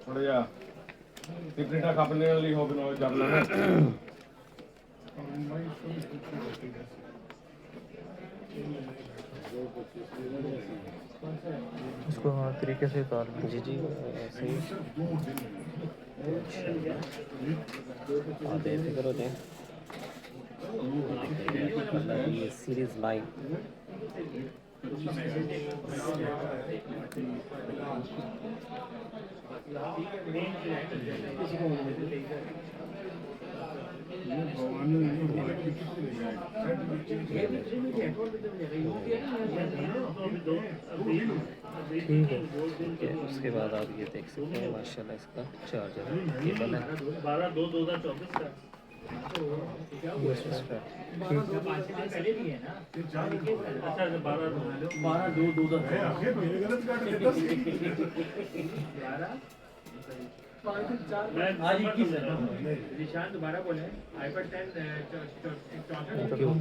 थोड़ा जा टिकटा खापने वाली हो बिना जब ना इसको हाँ तरीके से उतार लो। जी जी सही आप बेफिक्र हो जाएं। ये सीरीज लाइव ठीक है। ठीक है। उसके बाद आप ये देख सकते हैं माशाल्लाह इसका चार्जर केबल है। 12/2/2024 का यस सर। ठीक। अच्छा 12/2/2012 आज 21 है। निशान दोबारा बोले iPad 10 64